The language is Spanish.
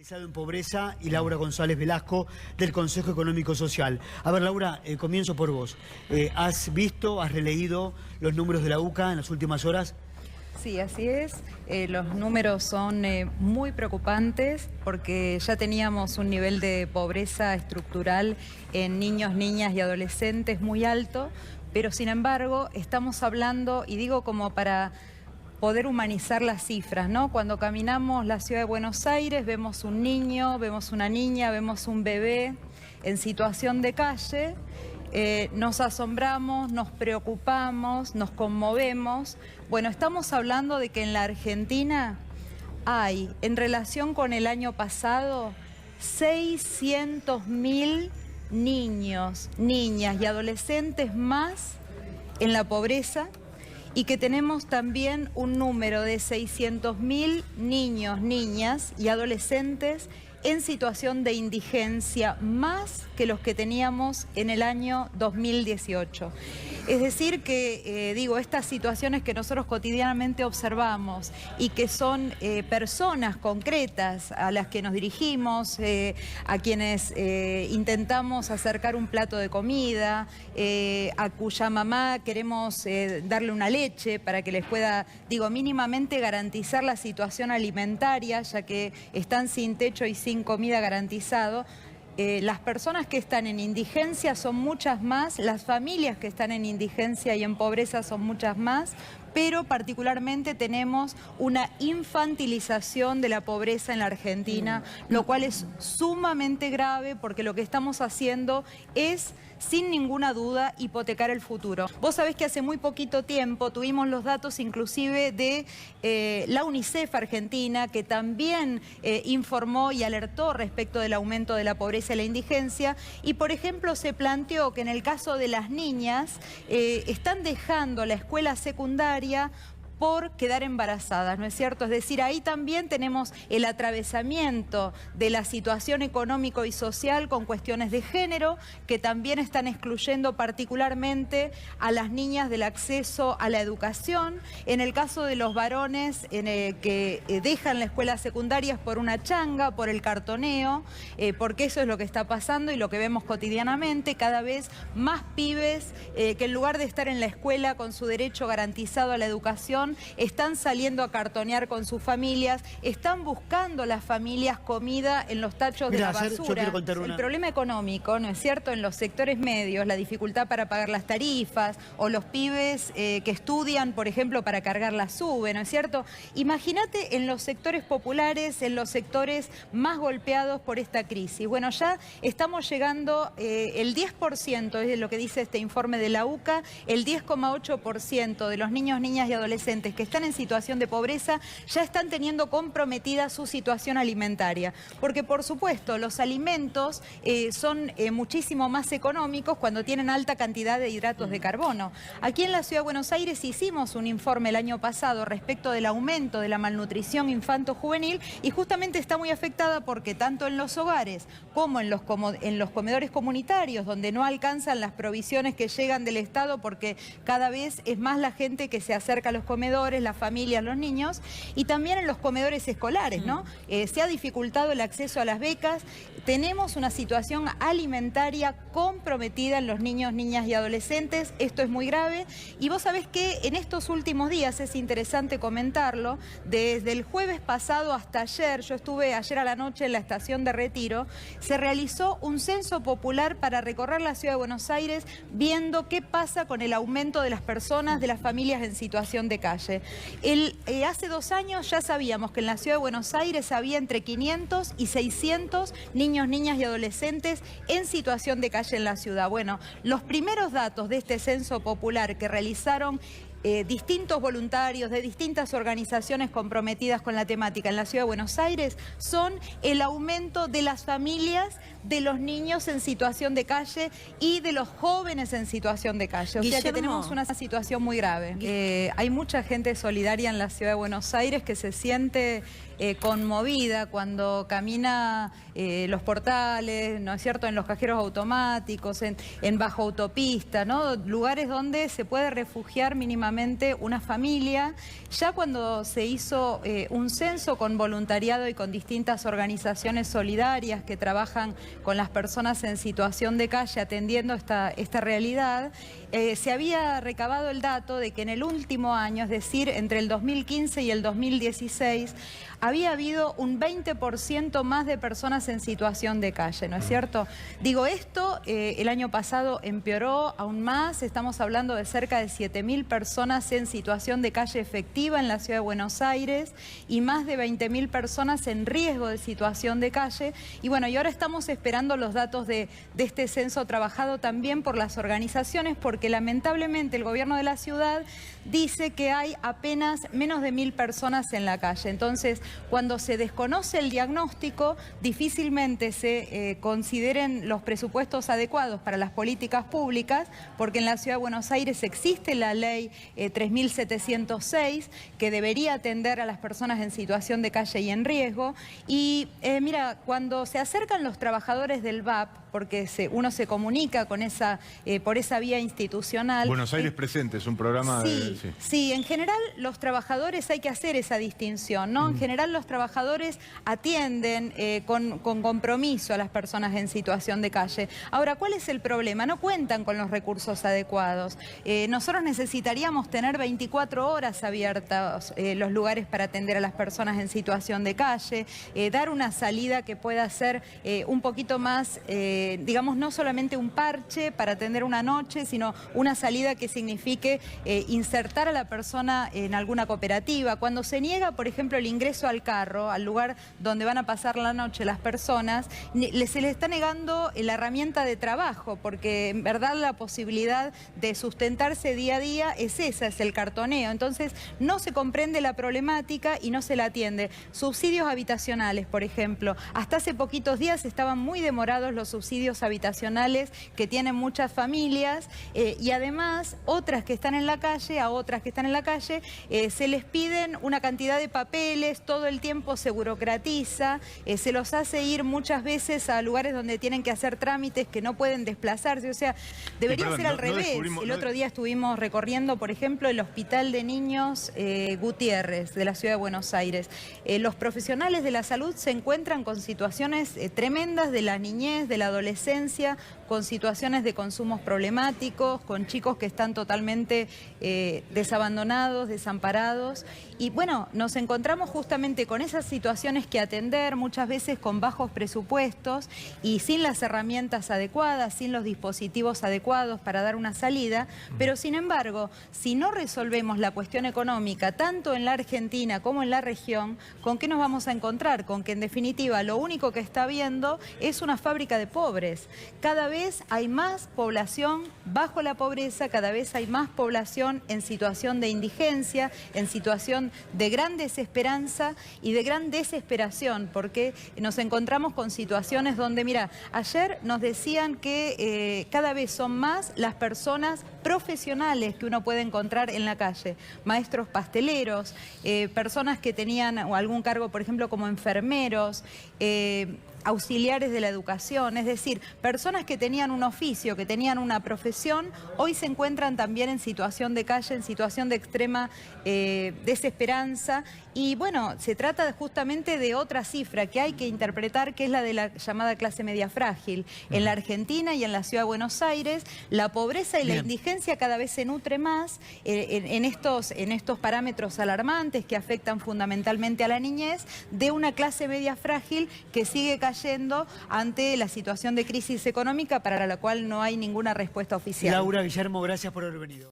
En pobreza y Laura González Velasco del Consejo Económico Social. A ver, Laura, comienzo por vos. ¿Has visto, has releído los números de la UCA en las últimas horas? Sí, así es. Los números son muy preocupantes porque ya teníamos un nivel de pobreza estructural en niños, niñas y adolescentes muy alto, pero sin embargo estamos hablando, y digo como para poder humanizar las cifras, ¿no? Cuando caminamos la ciudad de Buenos Aires vemos un niño, vemos una niña, vemos un bebé en situación de calle, nos asombramos, nos preocupamos, nos conmovemos. Bueno, estamos hablando de que en la Argentina hay, en relación con el año pasado, 600.000 niños, niñas y adolescentes más en la pobreza, y que tenemos también un número de 600.000 niños, niñas y adolescentes en situación de indigencia, más que los que teníamos en el año 2018. Es decir que, estas situaciones que nosotros cotidianamente observamos y que son personas concretas a las que nos dirigimos, a quienes intentamos acercar un plato de comida, a cuya mamá queremos darle una leche para que les pueda, mínimamente garantizar la situación alimentaria, ya que están sin techo y sin comida garantizado. Las personas que están en indigencia son muchas más, las familias que están en indigencia y en pobreza son muchas más, pero particularmente tenemos una infantilización de la pobreza en la Argentina, lo cual es sumamente grave porque lo que estamos haciendo es, sin ninguna duda, hipotecar el futuro. Vos sabés que hace muy poquito tiempo tuvimos los datos inclusive de la UNICEF Argentina, que también informó y alertó respecto del aumento de la pobreza y la indigencia, y por ejemplo se planteó que en el caso de las niñas están dejando la escuela secundaria por quedar embarazadas, ¿no es cierto? Es decir, ahí también tenemos el atravesamiento de la situación económico y social con cuestiones de género que también están excluyendo particularmente a las niñas del acceso a la educación. En el caso de los varones que dejan la escuela secundaria por una changa, por el cartoneo, porque eso es lo que está pasando y lo que vemos cotidianamente, cada vez más pibes que en lugar de estar en la escuela con su derecho garantizado a la educación, están saliendo a cartonear con sus familias, están buscando las familias comida en los tachos de la basura. El problema económico, ¿no es cierto?, en los sectores medios, la dificultad para pagar las tarifas, o los pibes que estudian, por ejemplo, para cargar la SUBE, ¿no es cierto? Imagínate en los sectores populares, en los sectores más golpeados por esta crisis. Bueno, ya estamos llegando, el 10%, es lo que dice este informe de la UCA, el 10,8% de los niños, niñas y adolescentes que están en situación de pobreza ya están teniendo comprometida su situación alimentaria. Porque, por supuesto, los alimentos son muchísimo más económicos cuando tienen alta cantidad de hidratos de carbono. Aquí en la Ciudad de Buenos Aires hicimos un informe el año pasado respecto del aumento de la malnutrición infanto-juvenil, y justamente está muy afectada porque tanto en los hogares como en los comedores comunitarios, donde no alcanzan las provisiones que llegan del Estado, porque cada vez es más la gente que se acerca a los comedores, las familias, los niños, y también en los comedores escolares, ¿no? Se ha dificultado el acceso a las becas, tenemos una situación alimentaria comprometida en los niños, niñas y adolescentes, esto es muy grave, y vos sabés que en estos últimos días, es interesante comentarlo, desde el jueves pasado hasta ayer, yo estuve ayer a la noche en la estación de Retiro, se realizó un censo popular para recorrer la Ciudad de Buenos Aires viendo qué pasa con el aumento de las personas, de las familias en situación de calle. Hace 2 años ya sabíamos que en la Ciudad de Buenos Aires había entre 500 y 600 niños, niñas y adolescentes en situación de calle en la ciudad. Bueno, los primeros datos de este censo popular que realizaron distintos voluntarios de distintas organizaciones comprometidas con la temática en la Ciudad de Buenos Aires son el aumento de las familias de los niños en situación de calle y de los jóvenes en situación de calle. O sea que tenemos una situación muy grave. Hay mucha gente solidaria en la ciudad de Buenos Aires que se siente conmovida cuando camina los portales, ¿no es cierto?, en los cajeros automáticos, en bajo autopista, ¿no?, lugares donde se puede refugiar mínimamente una familia. Ya cuando se hizo un censo con voluntariado y con distintas organizaciones solidarias que trabajan con las personas en situación de calle atendiendo esta realidad, se había recabado el dato de que en el último año, es decir, entre el 2015 y el 2016, había habido un 20% más de personas en situación de calle, ¿no es cierto? Digo, esto el año pasado empeoró aún más. Estamos hablando de cerca de 7.000 personas en situación de calle efectiva en la ciudad de Buenos Aires y más de 20.000 personas en riesgo de situación de calle. Y bueno, y ahora estamos esperando los datos de este censo trabajado también por las organizaciones, porque lamentablemente el gobierno de la ciudad dice que hay apenas menos de 1.000 personas en la calle. Entonces, cuando se desconoce el diagnóstico, difícilmente se consideren los presupuestos adecuados para las políticas públicas, porque en la ciudad de Buenos Aires existe la ley 3.706, que debería atender a las personas en situación de calle y en riesgo. Y mira, cuando se acercan los trabajadores del VAP, porque uno se comunica con por esa vía institucional. Buenos Aires Presente es un programa Sí, en general los trabajadores hay que hacer esa distinción, ¿no? En general los trabajadores atienden con compromiso a las personas en situación de calle. Ahora, ¿cuál es el problema? No cuentan con los recursos adecuados. Nosotros necesitaríamos tener 24 horas abiertas los lugares para atender a las personas en situación de calle, dar una salida que pueda ser un poquito más, digamos, no solamente un parche para atender una noche, sino una salida que signifique insertar a la persona en alguna cooperativa. Cuando se niega, por ejemplo, el ingreso al carro, al lugar donde van a pasar la noche las personas, se les está negando la herramienta de trabajo, porque en verdad la posibilidad de sustentarse día a día es el cartoneo. Entonces no se comprende la problemática y no se la atiende. Subsidios habitacionales, por ejemplo. Hasta hace poquitos días estaban muy demorados los subsidios habitacionales que tienen muchas familias y además otras que están en la calle, se les piden una cantidad de papeles, todo el tiempo se burocratiza, se los hace ir muchas veces a lugares donde tienen que hacer trámites que no pueden desplazarse. O sea, debería ser al revés. El otro día estuvimos recorriendo, por ejemplo, el Hospital de Niños Gutiérrez de la ciudad de Buenos Aires. Los profesionales de la salud se encuentran con situaciones tremendas de la niñez, de la adolescencia, con situaciones de consumos problemáticos, con chicos que están totalmente desabandonados, desamparados. Y bueno, nos encontramos justamente con esas situaciones que atender, muchas veces con bajos presupuestos y sin las herramientas adecuadas, sin los dispositivos adecuados para dar una salida. Pero sin embargo, si no resolvemos la cuestión económica, tanto en la Argentina como en la región, ¿con qué nos vamos a encontrar? Con que en definitiva lo único que está habiendo es una fábrica de pobres. Cada vez hay más población bajo la pobreza, cada vez hay más población en situación de indigencia, en situación de gran desesperanza y de gran desesperación, porque nos encontramos con situaciones donde, mira, ayer nos decían que cada vez son más las personas profesionales que uno puede encontrar en la calle, maestros pasteleros, personas que tenían algún cargo, por ejemplo, como enfermeros, auxiliares de la educación, es decir, personas que tenían un oficio, que tenían una profesión, hoy se encuentran también en situación de calle, en situación de extrema desesperanza. Y bueno, se trata justamente de otra cifra que hay que interpretar, que es la de la llamada clase media frágil. En la Argentina y en la ciudad de Buenos Aires, la pobreza y la indigencia cada vez se nutre más en estos parámetros alarmantes que afectan fundamentalmente a la niñez, de una clase media frágil que sigue cayendo ante la situación de crisis económica para la cual no hay ninguna respuesta oficial. Laura Guillermo, gracias por haber venido.